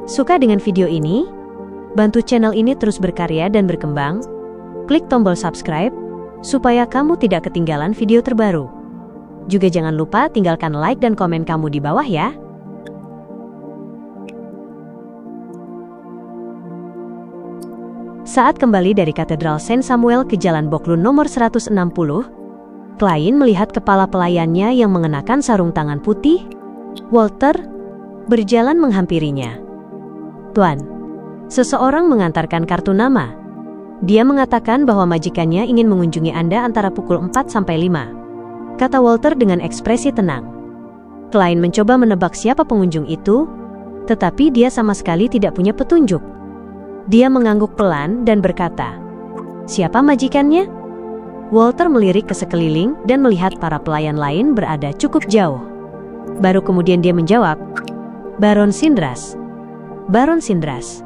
Suka dengan video ini? Bantu channel ini terus berkarya dan berkembang. Klik tombol subscribe, supaya kamu tidak ketinggalan video terbaru. Juga jangan lupa tinggalkan like dan komen kamu di bawah ya. Saat kembali dari Katedral Saint Samuel ke Jalan Boklun nomor 160, klien melihat kepala pelayannya yang mengenakan sarung tangan putih, Walter, berjalan menghampirinya. Tuan, seseorang mengantarkan kartu nama. Dia mengatakan bahwa majikannya ingin mengunjungi Anda antara pukul 4 sampai 5, kata Walter dengan ekspresi tenang. Klien mencoba menebak siapa pengunjung itu, tetapi dia sama sekali tidak punya petunjuk. Dia mengangguk pelan dan berkata, "Siapa majikannya?" Walter melirik ke sekeliling dan melihat para pelayan lain berada cukup jauh. Baru kemudian dia menjawab, "Baron Sindras." Baron Sindras,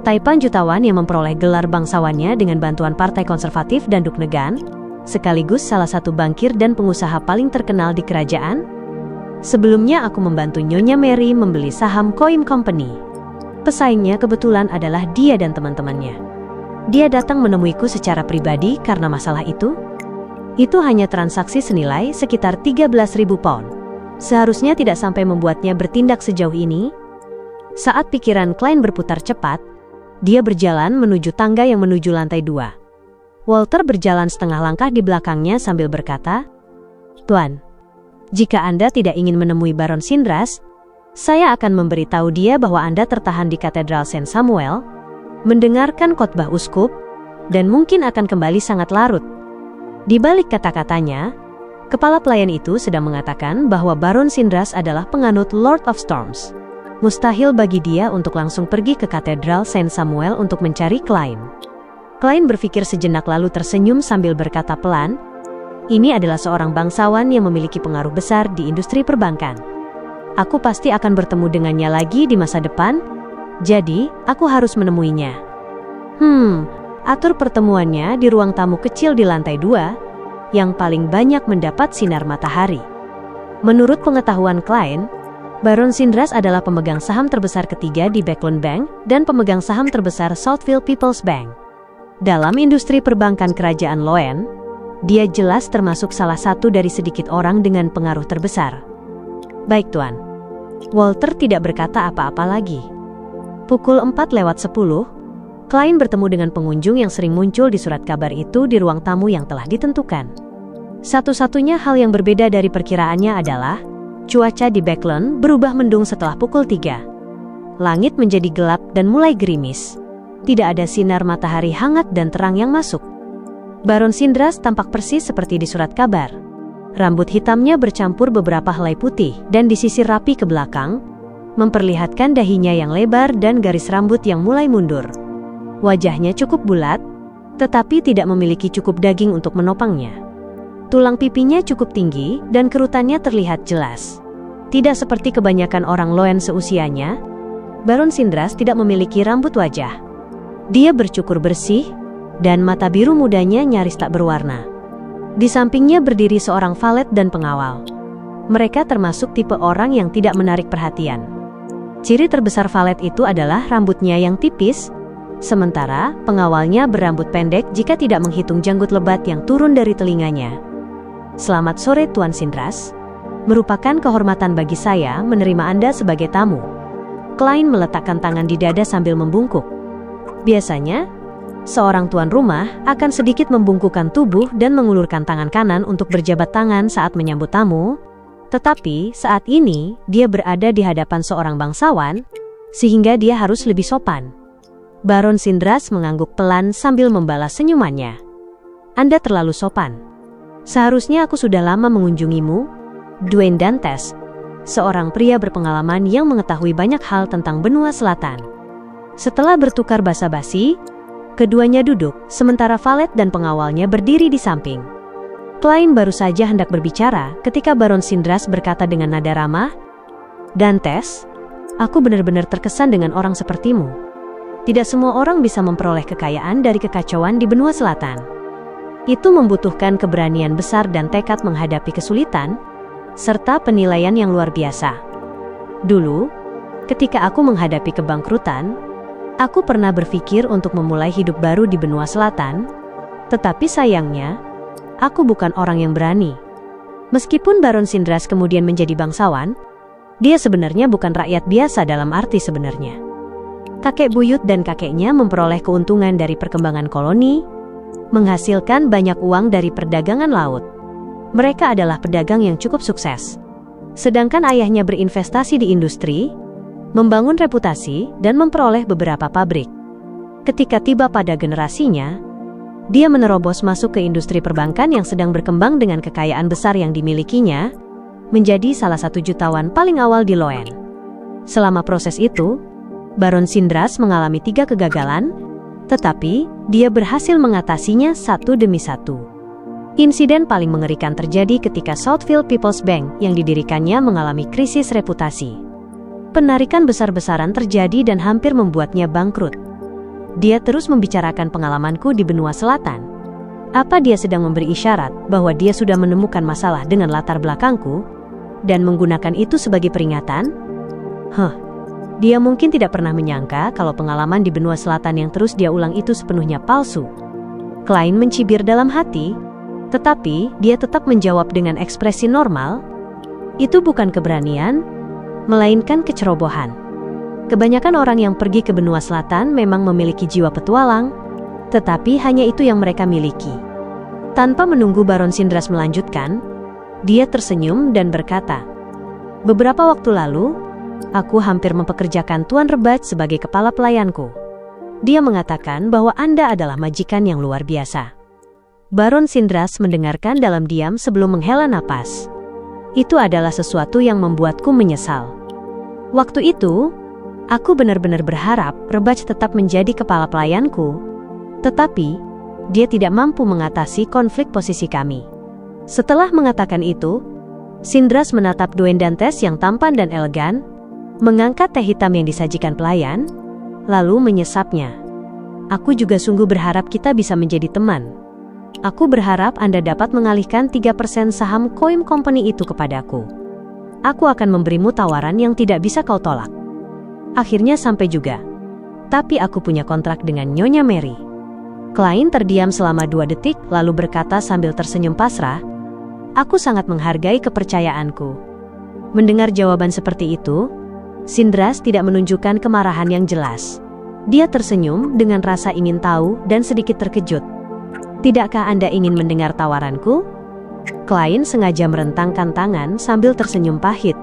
taipan jutawan yang memperoleh gelar bangsawannya dengan bantuan Partai Konservatif dan Duknegan, sekaligus salah satu bankir dan pengusaha paling terkenal di kerajaan. Sebelumnya aku membantu Nyonya Mary membeli saham Coim Company. Pesaingnya kebetulan adalah dia dan teman-temannya. Dia datang menemuiku secara pribadi karena masalah itu. Itu hanya transaksi senilai sekitar 13.000 pound. Seharusnya tidak sampai membuatnya bertindak sejauh ini. Saat pikiran klien berputar cepat, dia berjalan menuju tangga yang menuju lantai 2. Walter berjalan setengah langkah di belakangnya sambil berkata, "Tuan, jika Anda tidak ingin menemui Baron Sindras, saya akan memberitahu dia bahwa Anda tertahan di Katedral Saint Samuel, mendengarkan khotbah uskup, dan mungkin akan kembali sangat larut." Di balik kata-katanya, kepala pelayan itu sedang mengatakan bahwa Baron Sindras adalah penganut Lord of Storms. Mustahil bagi dia untuk langsung pergi ke Katedral Saint Samuel untuk mencari klien. Klien berpikir sejenak lalu tersenyum sambil berkata pelan, "Ini adalah seorang bangsawan yang memiliki pengaruh besar di industri perbankan. Aku pasti akan bertemu dengannya lagi di masa depan, jadi aku harus menemuinya." Atur pertemuannya di ruang tamu kecil di lantai 2, yang paling banyak mendapat sinar matahari. Menurut pengetahuan klien, Baron Sindras adalah pemegang saham terbesar ketiga di Backlund Bank dan pemegang saham terbesar Southfield People's Bank. Dalam industri perbankan kerajaan Loen, dia jelas termasuk salah satu dari sedikit orang dengan pengaruh terbesar. "Baik Tuan." Walter tidak berkata apa-apa lagi. Pukul 4:10, klien bertemu dengan pengunjung yang sering muncul di surat kabar itu di ruang tamu yang telah ditentukan. Satu-satunya hal yang berbeda dari perkiraannya adalah cuaca di Backlund berubah mendung setelah pukul 3. Langit menjadi gelap dan mulai gerimis. Tidak ada sinar matahari hangat dan terang yang masuk. Baron Sindras tampak persis seperti di surat kabar. Rambut hitamnya bercampur beberapa helai putih dan disisir rapi ke belakang, memperlihatkan dahinya yang lebar dan garis rambut yang mulai mundur. Wajahnya cukup bulat, tetapi tidak memiliki cukup daging untuk menopangnya. Tulang pipinya cukup tinggi dan kerutannya terlihat jelas. Tidak seperti kebanyakan orang Loen seusianya, Baron Sindras tidak memiliki rambut wajah. Dia bercukur bersih, dan mata biru mudanya nyaris tak berwarna. Di sampingnya berdiri seorang valet dan pengawal. Mereka termasuk tipe orang yang tidak menarik perhatian. Ciri terbesar valet itu adalah rambutnya yang tipis, sementara pengawalnya berambut pendek jika tidak menghitung janggut lebat yang turun dari telinganya. "Selamat sore Tuan Sindras. Merupakan kehormatan bagi saya menerima Anda sebagai tamu." Klien meletakkan tangan di dada sambil membungkuk. Biasanya, seorang tuan rumah akan sedikit membungkukkan tubuh dan mengulurkan tangan kanan untuk berjabat tangan saat menyambut tamu, tetapi saat ini dia berada di hadapan seorang bangsawan, sehingga dia harus lebih sopan. Baron Sindras mengangguk pelan sambil membalas senyumannya. "Anda terlalu sopan. Seharusnya aku sudah lama mengunjungimu." Dwayne Dantes, seorang pria berpengalaman yang mengetahui banyak hal tentang benua selatan. Setelah bertukar basa-basi, keduanya duduk, sementara valet dan pengawalnya berdiri di samping. Klien baru saja hendak berbicara ketika Baron Sindras berkata dengan nada ramah, "Dantes, aku benar-benar terkesan dengan orang sepertimu. Tidak semua orang bisa memperoleh kekayaan dari kekacauan di benua selatan. Itu membutuhkan keberanian besar dan tekad menghadapi kesulitan, serta penilaian yang luar biasa. Dulu, Ketika aku menghadapi kebangkrutan, aku pernah berpikir untuk memulai hidup baru di benua selatan, tetapi sayangnya, aku bukan orang yang berani. Meskipun Baron Sindras kemudian menjadi bangsawan, dia sebenarnya bukan rakyat biasa dalam arti sebenarnya. Kakek buyut dan kakeknya memperoleh keuntungan dari perkembangan koloni, menghasilkan banyak uang dari perdagangan laut. Mereka adalah pedagang yang cukup sukses. Sedangkan ayahnya berinvestasi di industri, membangun reputasi, dan memperoleh beberapa pabrik. Ketika tiba pada generasinya, dia menerobos masuk ke industri perbankan yang sedang berkembang dengan kekayaan besar yang dimilikinya, menjadi salah satu jutawan paling awal di Loen. Selama proses itu, Baron Sindras mengalami 3 kegagalan, tetapi dia berhasil mengatasinya satu demi satu. Insiden paling mengerikan terjadi ketika Southfield People's Bank yang didirikannya mengalami krisis reputasi. Penarikan besar-besaran terjadi dan hampir membuatnya bangkrut. Dia terus membicarakan pengalamanku di benua selatan. Apa dia sedang memberi isyarat bahwa dia sudah menemukan masalah dengan latar belakangku dan menggunakan itu sebagai peringatan? Dia mungkin tidak pernah menyangka kalau pengalaman di benua selatan yang terus dia ulang itu sepenuhnya palsu. Klein mencibir dalam hati, tetapi dia tetap menjawab dengan ekspresi normal. Itu bukan keberanian, melainkan kecerobohan. Kebanyakan orang yang pergi ke benua selatan memang memiliki jiwa petualang, tetapi hanya itu yang mereka miliki. Tanpa menunggu Baron Sindras melanjutkan, dia tersenyum dan berkata, "Beberapa waktu lalu, aku hampir mempekerjakan Tuan Rebaj sebagai kepala pelayanku. Dia mengatakan bahwa Anda adalah majikan yang luar biasa." Baron Sindras mendengarkan dalam diam sebelum menghela napas. Itu adalah sesuatu yang membuatku menyesal. Waktu itu, aku benar-benar berharap Rebaj tetap menjadi kepala pelayanku, tetapi dia tidak mampu mengatasi konflik posisi kami. Setelah mengatakan itu, Sindras menatap Duendantes yang tampan dan elegan, mengangkat teh hitam yang disajikan pelayan, lalu menyesapnya. "Aku juga sungguh berharap kita bisa menjadi teman. Aku berharap Anda dapat mengalihkan 3% saham Koim Company itu kepadaku. Aku akan memberimu tawaran yang tidak bisa kau tolak." Akhirnya sampai juga. Tapi aku punya kontrak dengan Nyonya Mary. Klein terdiam selama 2 detik lalu berkata sambil tersenyum pasrah, "Aku sangat menghargai kepercayaanku." Mendengar jawaban seperti itu, Sindras tidak menunjukkan kemarahan yang jelas. Dia tersenyum dengan rasa ingin tahu dan sedikit terkejut. "Tidakkah Anda ingin mendengar tawaranku?" Klein sengaja merentangkan tangan sambil tersenyum pahit.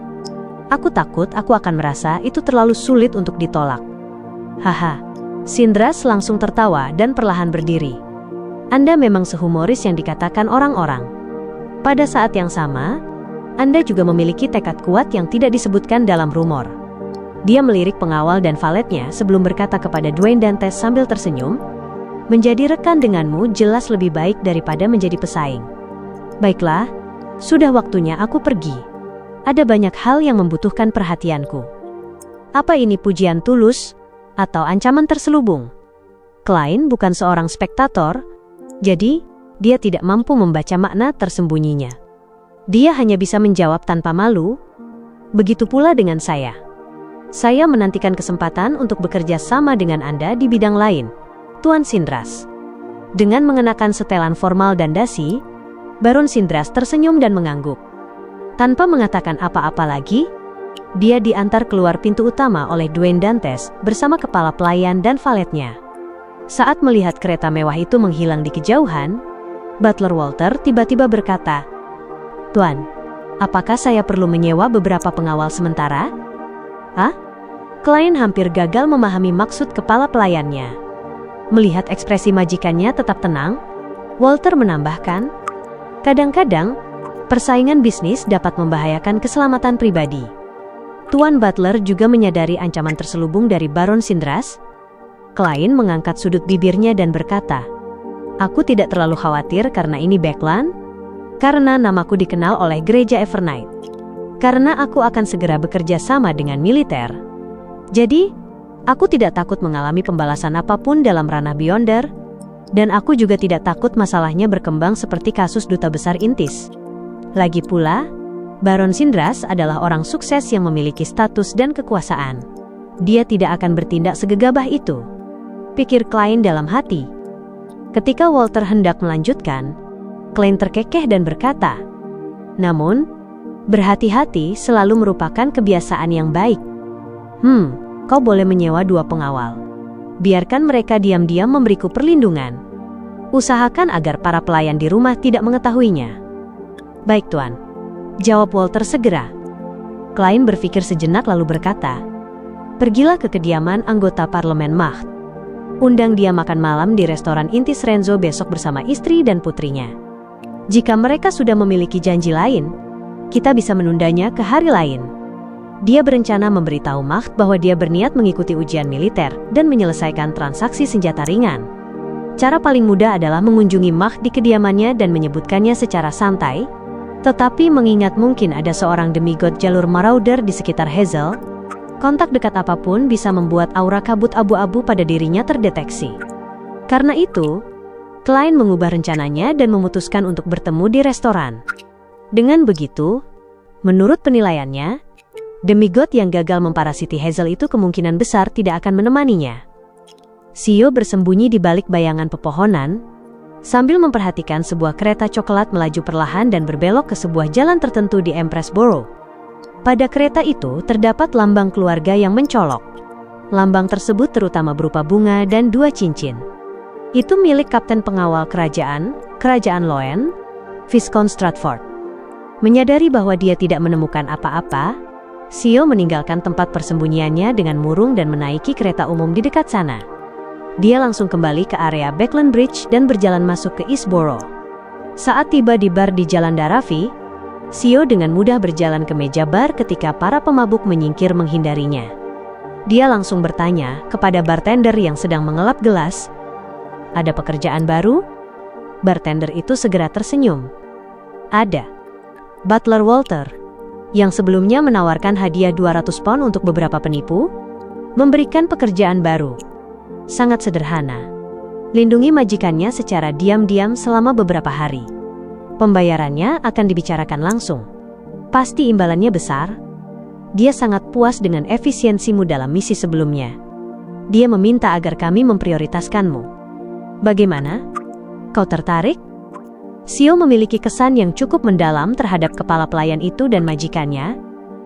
"Aku takut aku akan merasa itu terlalu sulit untuk ditolak." "Haha." Sindras langsung tertawa dan perlahan berdiri. "Anda memang sehumoris yang dikatakan orang-orang. Pada saat yang sama, Anda juga memiliki tekad kuat yang tidak disebutkan dalam rumor." Dia melirik pengawal dan valetnya sebelum berkata kepada Duendantes sambil tersenyum, "Menjadi rekan denganmu jelas lebih baik daripada menjadi pesaing. Baiklah, sudah waktunya aku pergi. Ada banyak hal yang membutuhkan perhatianku." Apa ini pujian tulus atau ancaman terselubung? Klein bukan seorang spektator, jadi dia tidak mampu membaca makna tersembunyinya. Dia hanya bisa menjawab tanpa malu, "Begitu pula dengan saya. Saya menantikan kesempatan untuk bekerja sama dengan Anda di bidang lain, Tuan Sindras." Dengan mengenakan setelan formal dan dasi, Baron Sindras tersenyum dan mengangguk. Tanpa mengatakan apa-apa lagi, dia diantar keluar pintu utama oleh Duendantes bersama kepala pelayan dan valetnya. Saat melihat kereta mewah itu menghilang di kejauhan, Butler Walter tiba-tiba berkata, "Tuan, apakah saya perlu menyewa beberapa pengawal sementara?" Klein hampir gagal memahami maksud kepala pelayannya. Melihat ekspresi majikannya tetap tenang, Walter menambahkan, "Kadang-kadang, persaingan bisnis dapat membahayakan keselamatan pribadi." Tuan Butler juga menyadari ancaman terselubung dari Baron Sindras. Klein mengangkat sudut bibirnya dan berkata, "Aku tidak terlalu khawatir karena ini Backland, karena namaku dikenal oleh gereja Evernight. Karena aku akan segera bekerja sama dengan militer. Jadi, aku tidak takut mengalami pembalasan apapun dalam ranah Beyonder, dan aku juga tidak takut masalahnya berkembang seperti kasus Duta Besar Intis. Lagi pula, Baron Sindras adalah orang sukses yang memiliki status dan kekuasaan. dia tidak akan bertindak segegabah itu, pikir Klein dalam hati. Ketika Walter hendak melanjutkan, Klein terkekeh dan berkata, "Namun, berhati-hati selalu merupakan kebiasaan yang baik. Kau boleh menyewa 2 pengawal. Biarkan mereka diam-diam memberiku perlindungan. Usahakan agar para pelayan di rumah tidak mengetahuinya." "Baik, Tuan," jawab Walter segera. Klein berpikir sejenak lalu berkata, "Pergilah ke kediaman anggota parlemen Macht. Undang dia makan malam di restoran Intis Renzo besok bersama istri dan putrinya. Jika mereka sudah memiliki janji lain, kita bisa menundanya ke hari lain." Dia berencana memberitahu Macht bahwa dia berniat mengikuti ujian militer dan menyelesaikan transaksi senjata ringan. Cara paling mudah adalah mengunjungi Macht di kediamannya dan menyebutkannya secara santai, tetapi mengingat mungkin ada seorang demigod jalur marauder di sekitar Hazel, kontak dekat apapun bisa membuat aura kabut abu-abu pada dirinya terdeteksi. Karena itu, Klein mengubah rencananya dan memutuskan untuk bertemu di restoran. Dengan begitu, menurut penilaiannya, demigod yang gagal memparasiti Hazel itu kemungkinan besar tidak akan menemaninya. Sio bersembunyi di balik bayangan pepohonan, sambil memperhatikan sebuah kereta coklat melaju perlahan dan berbelok ke sebuah jalan tertentu di Empress Borough. Pada kereta itu terdapat lambang keluarga yang mencolok. Lambang tersebut terutama berupa bunga dan 2 cincin. Itu milik kapten pengawal kerajaan Loen, Viscount Stratford. Menyadari bahwa dia tidak menemukan apa-apa, Sio meninggalkan tempat persembunyiannya dengan murung dan menaiki kereta umum di dekat sana. Dia langsung kembali ke area Backland Bridge dan berjalan masuk ke East Borough. Saat tiba di bar di Jalan Daravi, Sio dengan mudah berjalan ke meja bar ketika para pemabuk menyingkir menghindarinya. Dia langsung bertanya kepada bartender yang sedang mengelap gelas, "Ada pekerjaan baru?" Bartender itu segera tersenyum. "Ada." Butler Walter, yang sebelumnya menawarkan hadiah 200 pound untuk beberapa penipu, memberikan pekerjaan baru. Sangat sederhana. Lindungi majikannya secara diam-diam selama beberapa hari. Pembayarannya akan dibicarakan langsung. Pasti imbalannya besar. Dia sangat puas dengan efisiensimu dalam misi sebelumnya. Dia meminta agar kami memprioritaskanmu. Bagaimana? Kau tertarik? Sio memiliki kesan yang cukup mendalam terhadap kepala pelayan itu dan majikannya,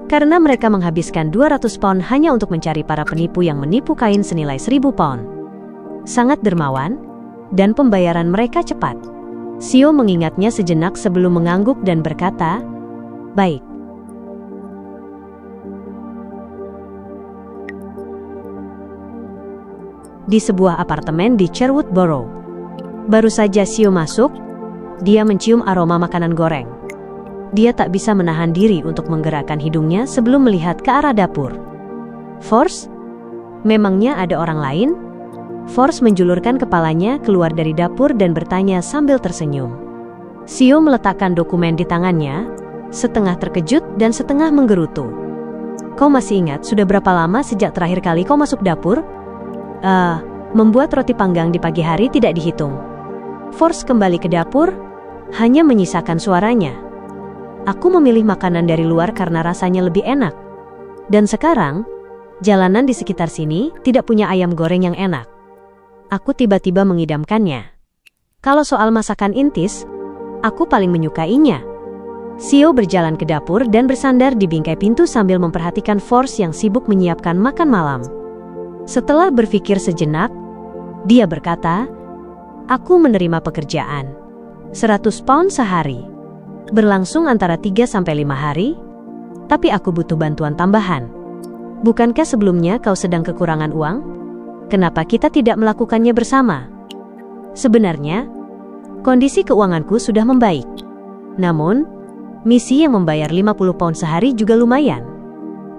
karena mereka menghabiskan 200 pound hanya untuk mencari para penipu yang menipu kain senilai 1000 pound. Sangat dermawan, dan pembayaran mereka cepat. Sio mengingatnya sejenak sebelum mengangguk dan berkata, "Baik." Di sebuah apartemen di Sherwood Borough. Baru saja Sio masuk, dia mencium aroma makanan goreng. Dia tak bisa menahan diri untuk menggerakkan hidungnya sebelum melihat ke arah dapur. "Force? Memangnya ada orang lain?" Force menjulurkan kepalanya keluar dari dapur dan bertanya sambil tersenyum. Sio meletakkan dokumen di tangannya, setengah terkejut dan setengah menggerutu. "Kau masih ingat sudah berapa lama sejak terakhir kali kau masuk dapur?" Membuat roti panggang di pagi hari tidak dihitung." Force kembali ke dapur, hanya menyisakan suaranya. "Aku memilih makanan dari luar karena rasanya lebih enak. Dan sekarang, jalanan di sekitar sini tidak punya ayam goreng yang enak. Aku tiba-tiba mengidamkannya. Kalau soal masakan Intis, aku paling menyukainya." Sio berjalan ke dapur dan bersandar di bingkai pintu sambil memperhatikan Force yang sibuk menyiapkan makan malam. Setelah berpikir sejenak, dia berkata, "Aku menerima pekerjaan. 100 pound sehari. Berlangsung antara 3-5 hari. Tapi aku butuh bantuan tambahan. Bukankah sebelumnya kau sedang kekurangan uang? Kenapa kita tidak melakukannya bersama?" Sebenarnya, kondisi keuanganku sudah membaik. Namun, misi yang membayar 50 pound sehari juga lumayan.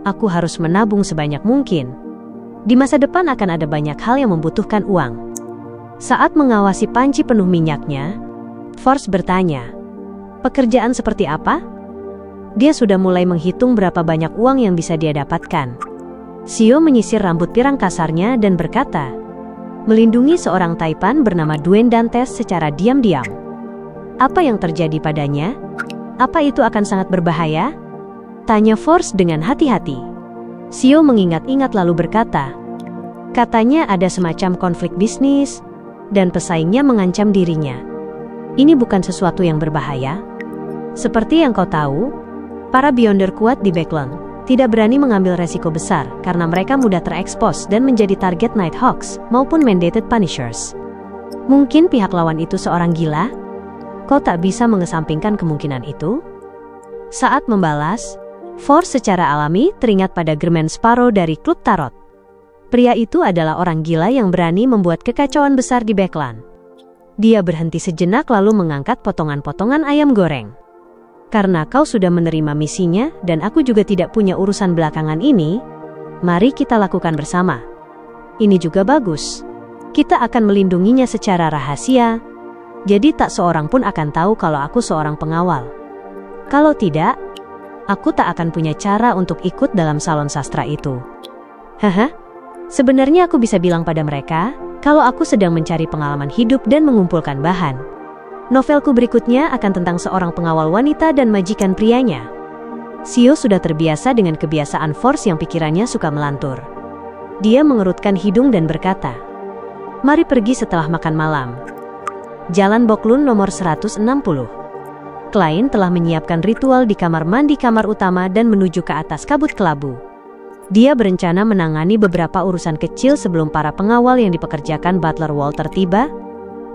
Aku harus menabung sebanyak mungkin. Di masa depan akan ada banyak hal yang membutuhkan uang. Saat mengawasi panci penuh minyaknya, Force bertanya, "Pekerjaan seperti apa?" Dia sudah mulai menghitung berapa banyak uang yang bisa dia dapatkan. Sio menyisir rambut pirang kasarnya dan berkata, "Melindungi seorang taipan bernama Dwayne Dantes secara diam-diam." "Apa yang terjadi padanya? Apa itu akan sangat berbahaya?" tanya Force dengan hati-hati. Sio mengingat-ingat lalu berkata, katanya ada semacam konflik bisnis, dan pesaingnya mengancam dirinya. Ini bukan sesuatu yang berbahaya? Seperti yang kau tahu, para Beyonder kuat di Backland tidak berani mengambil resiko besar karena mereka mudah terekspos dan menjadi target Nighthawks maupun Mandated Punishers. Mungkin pihak lawan itu seorang gila? Kau tak bisa mengesampingkan kemungkinan itu? Saat membalas, Force secara alami teringat pada German Sparrow dari klub Tarot. Pria itu adalah orang gila yang berani membuat kekacauan besar di Backland. Dia berhenti sejenak lalu mengangkat potongan-potongan ayam goreng. Karena kau sudah menerima misinya dan aku juga tidak punya urusan belakangan ini, mari kita lakukan bersama. Ini juga bagus. Kita akan melindunginya secara rahasia, jadi tak seorang pun akan tahu kalau aku seorang pengawal. Kalau tidak, aku tak akan punya cara untuk ikut dalam salon sastra itu. Haha, sebenarnya aku bisa bilang pada mereka kalau aku sedang mencari pengalaman hidup dan mengumpulkan bahan. Novelku berikutnya akan tentang seorang pengawal wanita dan majikan prianya. Sio sudah terbiasa dengan kebiasaan Force yang pikirannya suka melantur. Dia mengerutkan hidung dan berkata, mari pergi setelah makan malam. Jalan Boklun nomor 160. Klien telah menyiapkan ritual di kamar mandi kamar utama dan menuju ke atas kabut kelabu. Dia berencana menangani beberapa urusan kecil sebelum para pengawal yang dipekerjakan Butler Walter tiba,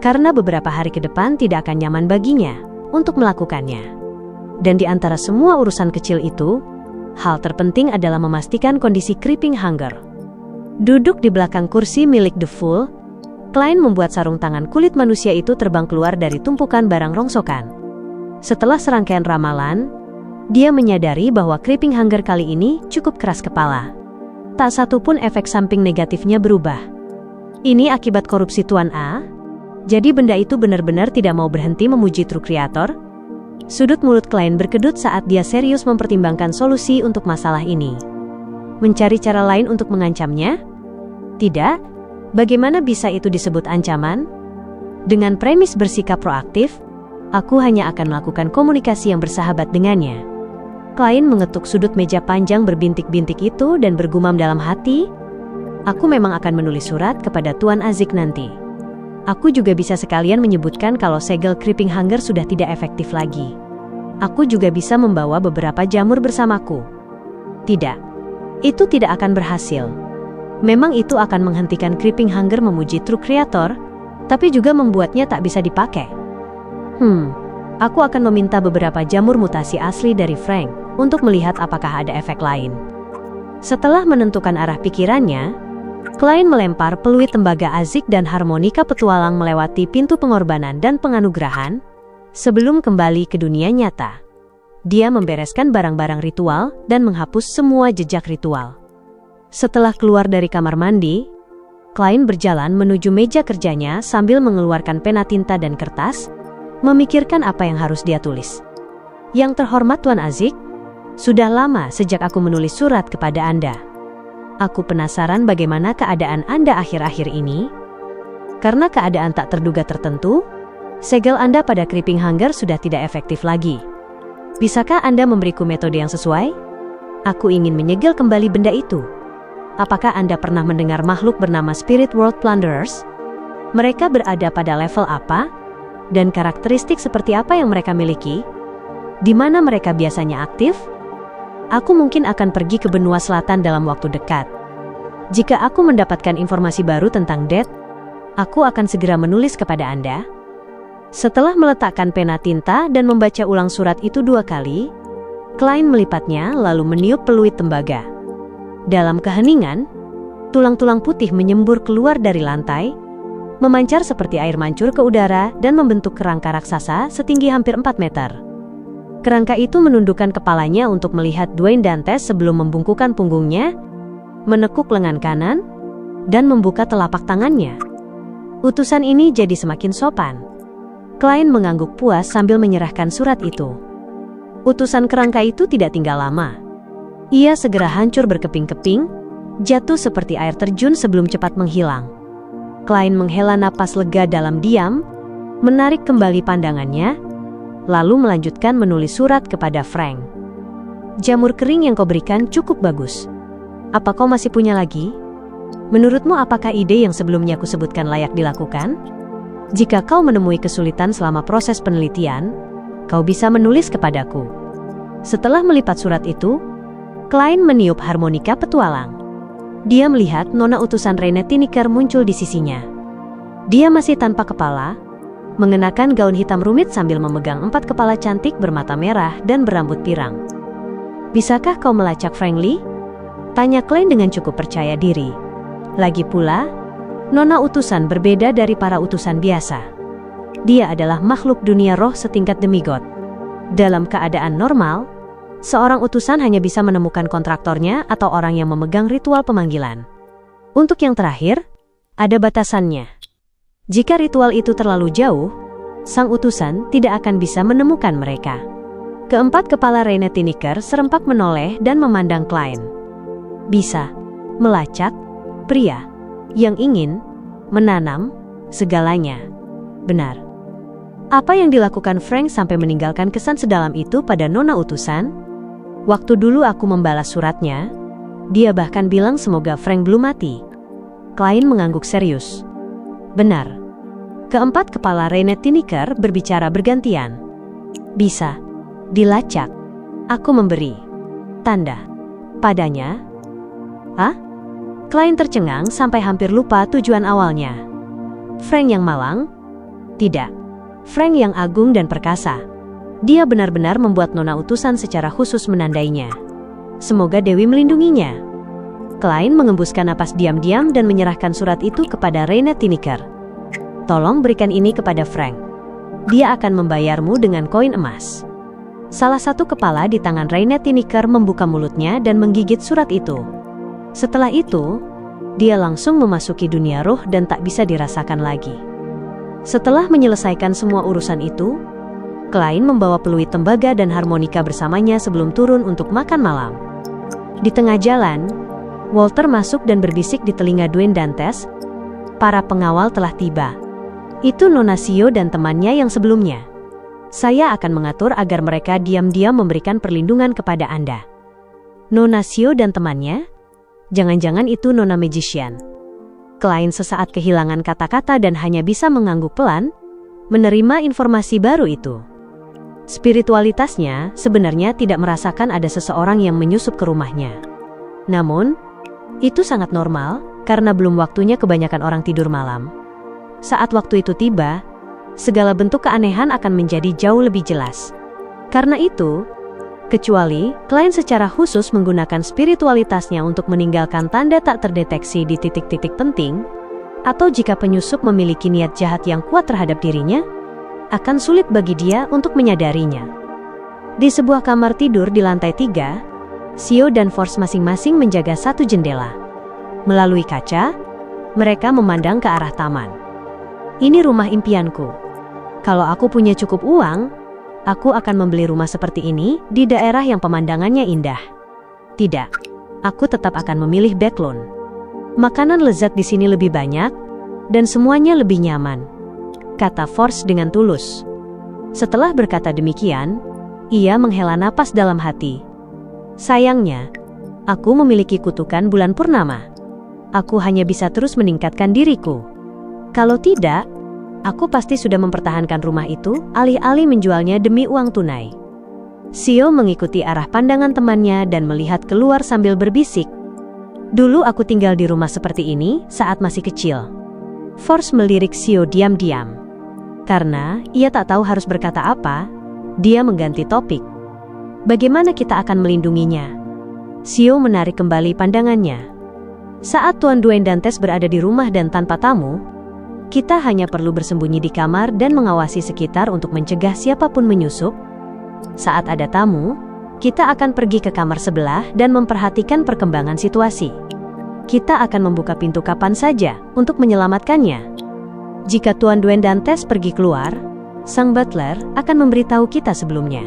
karena beberapa hari ke depan tidak akan nyaman baginya untuk melakukannya. Dan di antara semua urusan kecil itu, hal terpenting adalah memastikan kondisi Creeping Hunger. Duduk di belakang kursi milik The Fool, klien membuat sarung tangan kulit manusia itu terbang keluar dari tumpukan barang rongsokan. Setelah serangkaian ramalan, dia menyadari bahwa Creeping Hunger kali ini cukup keras kepala. Tak satu pun efek samping negatifnya berubah. Ini akibat korupsi Tuan A? Jadi benda itu benar-benar tidak mau berhenti memuji truk kreator? Sudut mulut klien berkedut saat dia serius mempertimbangkan solusi untuk masalah ini. Mencari cara lain untuk mengancamnya? Tidak. Bagaimana bisa itu disebut ancaman? Dengan premis bersikap proaktif, aku hanya akan melakukan komunikasi yang bersahabat dengannya. Klien mengetuk sudut meja panjang berbintik-bintik itu dan bergumam dalam hati, aku memang akan menulis surat kepada Tuan Azik nanti. Aku juga bisa sekalian menyebutkan kalau segel Creeping Hunger sudah tidak efektif lagi. Aku juga bisa membawa beberapa jamur bersamaku. Tidak, itu tidak akan berhasil. Memang itu akan menghentikan Creeping Hunger memuji truk kreator, tapi juga membuatnya tak bisa dipakai. Aku akan meminta beberapa jamur mutasi asli dari Frank untuk melihat apakah ada efek lain. Setelah menentukan arah pikirannya, klien melempar peluit tembaga Azik dan harmonika petualang melewati pintu pengorbanan dan penganugerahan sebelum kembali ke dunia nyata. Dia membereskan barang-barang ritual dan menghapus semua jejak ritual. Setelah keluar dari kamar mandi, klien berjalan menuju meja kerjanya sambil mengeluarkan pena tinta dan kertas, memikirkan apa yang harus dia tulis. Yang terhormat Tuan Azik, sudah lama sejak aku menulis surat kepada Anda. Aku penasaran bagaimana keadaan Anda akhir-akhir ini. Karena keadaan tak terduga tertentu, segel Anda pada Creeping Hunger sudah tidak efektif lagi. Bisakah Anda memberiku metode yang sesuai? Aku ingin menyegel kembali benda itu. Apakah Anda pernah mendengar makhluk bernama Spirit World Plunderers? Mereka berada pada level apa? Dan karakteristik seperti apa yang mereka miliki? Di mana mereka biasanya aktif? Aku mungkin akan pergi ke benua selatan dalam waktu dekat. Jika aku mendapatkan informasi baru tentang Death, aku akan segera menulis kepada Anda. Setelah meletakkan pena tinta dan membaca ulang surat itu 2 kali, klien melipatnya lalu meniup peluit tembaga. Dalam keheningan, tulang-tulang putih menyembur keluar dari lantai, memancar seperti air mancur ke udara dan membentuk kerangka raksasa setinggi hampir 4 meter. Kerangka itu menundukkan kepalanya untuk melihat Dwayne Dantes sebelum membungkukkan punggungnya, menekuk lengan kanan, dan membuka telapak tangannya. Utusan ini jadi semakin sopan. Klien mengangguk puas sambil menyerahkan surat itu. Utusan kerangka itu tidak tinggal lama. Ia segera hancur berkeping-keping, jatuh seperti air terjun sebelum cepat menghilang. Klien menghela napas lega dalam diam, menarik kembali pandangannya, lalu melanjutkan menulis surat kepada Frank. Jamur kering yang kau berikan cukup bagus. Apa kau masih punya lagi? Menurutmu apakah ide yang sebelumnya aku sebutkan layak dilakukan? Jika kau menemui kesulitan selama proses penelitian, kau bisa menulis kepadaku. Setelah melipat surat itu, Klein meniup harmonika petualang. Dia melihat nona utusan Reine Tiniker muncul di sisinya. Dia masih tanpa kepala, mengenakan gaun hitam rumit sambil memegang 4 kepala cantik bermata merah dan berambut pirang. Bisakah kau melacak Frankly? Tanya Klein dengan cukup percaya diri. Lagi pula, nona utusan berbeda dari para utusan biasa. Dia adalah makhluk dunia roh setingkat demigod. Dalam keadaan normal, seorang utusan hanya bisa menemukan kontraktornya atau orang yang memegang ritual pemanggilan. Untuk yang terakhir, ada batasannya. Jika ritual itu terlalu jauh, sang utusan tidak akan bisa menemukan mereka. Keempat kepala Reine Tiniker serempak menoleh dan memandang Klein. Bisa melacak pria yang ingin menanam segalanya. Benar. Apa yang dilakukan Frank sampai meninggalkan kesan sedalam itu pada nona utusan? Waktu dulu aku membalas suratnya, dia bahkan bilang semoga Frank belum mati. Klein mengangguk serius. Benar. Keempat kepala Reine Tiniker berbicara bergantian. Bisa dilacak. Aku memberi tanda padanya. Hah? Klein tercengang sampai hampir lupa tujuan awalnya. Frank yang malang? Tidak. Frank yang agung dan perkasa. Dia benar-benar membuat nona utusan secara khusus menandainya. Semoga Dewi melindunginya. Klein mengembuskan napas diam-diam dan menyerahkan surat itu kepada Reine Tiniker. Tolong berikan ini kepada Frank. Dia akan membayarmu dengan koin emas. Salah satu kepala di tangan Reine Tiniker membuka mulutnya dan menggigit surat itu. Setelah itu, dia langsung memasuki dunia roh dan tak bisa dirasakan lagi. Setelah menyelesaikan semua urusan itu, Klein membawa peluit tembaga dan harmonika bersamanya sebelum turun untuk makan malam. Di tengah jalan, Walter masuk dan berbisik di telinga Dwayne Dantes, "Para pengawal telah tiba. Itu Nona Sio dan temannya yang sebelumnya. Saya akan mengatur agar mereka diam-diam memberikan perlindungan kepada Anda." Nona Sio dan temannya? Jangan-jangan itu Nona Magician. Klein sesaat kehilangan kata-kata dan hanya bisa mengangguk pelan, menerima informasi baru itu. Spiritualitasnya sebenarnya tidak merasakan ada seseorang yang menyusup ke rumahnya. Namun, itu sangat normal karena belum waktunya kebanyakan orang tidur malam. Saat waktu itu tiba, segala bentuk keanehan akan menjadi jauh lebih jelas. Karena itu, kecuali Klein secara khusus menggunakan spiritualitasnya untuk meninggalkan tanda tak terdeteksi di titik-titik penting, atau jika penyusup memiliki niat jahat yang kuat terhadap dirinya, akan sulit bagi dia untuk menyadarinya. Di sebuah kamar tidur di lantai 3, Sio dan Force masing-masing menjaga satu jendela. Melalui kaca, mereka memandang ke arah taman. Ini rumah impianku. Kalau aku punya cukup uang, aku akan membeli rumah seperti ini di daerah yang pemandangannya indah. Tidak, aku tetap akan memilih Backlund. Makanan lezat di sini lebih banyak, dan semuanya lebih nyaman, kata Force dengan tulus. Setelah berkata demikian, ia menghela napas dalam hati. Sayangnya, aku memiliki kutukan bulan purnama. Aku hanya bisa terus meningkatkan diriku. Kalau tidak, aku pasti sudah mempertahankan rumah itu, alih-alih menjualnya demi uang tunai. Sio mengikuti arah pandangan temannya dan melihat keluar sambil berbisik. Dulu aku tinggal di rumah seperti ini saat masih kecil. Force melirik Sio diam-diam. Karena ia tak tahu harus berkata apa, dia mengganti topik. Bagaimana kita akan melindunginya? Sio menarik kembali pandangannya. Saat Tuan Dwayne Dantes berada di rumah dan tanpa tamu, kita hanya perlu bersembunyi di kamar dan mengawasi sekitar untuk mencegah siapapun menyusup. Saat ada tamu, kita akan pergi ke kamar sebelah dan memperhatikan perkembangan situasi. Kita akan membuka pintu kapan saja untuk menyelamatkannya. Jika Tuan Dwayne Dantes pergi keluar, sang butler akan memberitahu kita sebelumnya.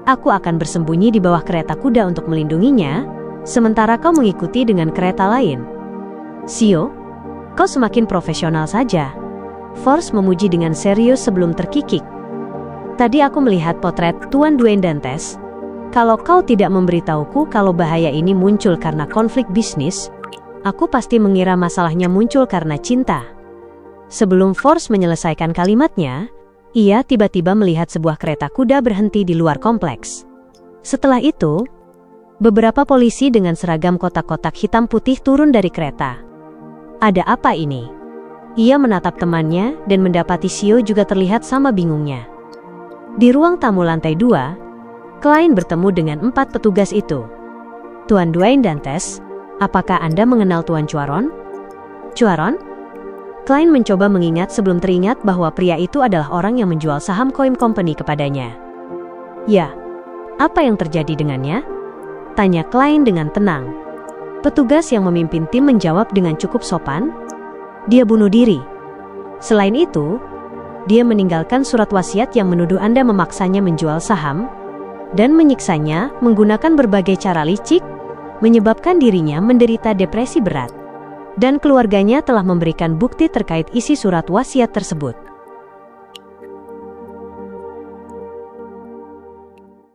Aku akan bersembunyi di bawah kereta kuda untuk melindunginya, sementara kau mengikuti dengan kereta lain. Sio, kau semakin profesional saja. Force memuji dengan serius sebelum terkikik. Tadi aku melihat potret Tuan Dwayne Dantes, Kalau kau tidak memberitahuku kalau bahaya ini muncul karena konflik bisnis, aku pasti mengira masalahnya muncul karena cinta. Sebelum Force menyelesaikan kalimatnya, ia tiba-tiba melihat sebuah kereta kuda berhenti di luar kompleks. Setelah itu, beberapa polisi dengan seragam kotak-kotak hitam putih turun dari kereta. Ada apa ini? Ia menatap temannya dan mendapati Shio juga terlihat sama bingungnya. Di ruang tamu lantai 2, Klein bertemu dengan 4 petugas itu. Tuan Dwayne Dantes, apakah Anda mengenal Tuan Cuaron? Cuaron? Klein mencoba mengingat sebelum teringat bahwa pria itu adalah orang yang menjual saham Koim Company kepadanya. Ya, apa yang terjadi dengannya? Tanya Klein dengan tenang. Petugas yang memimpin tim menjawab dengan cukup sopan. Dia bunuh diri. Selain itu, dia meninggalkan surat wasiat yang menuduh Anda memaksanya menjual saham dan menyiksanya menggunakan berbagai cara licik, menyebabkan dirinya menderita depresi berat. Dan keluarganya telah memberikan bukti terkait isi surat wasiat tersebut.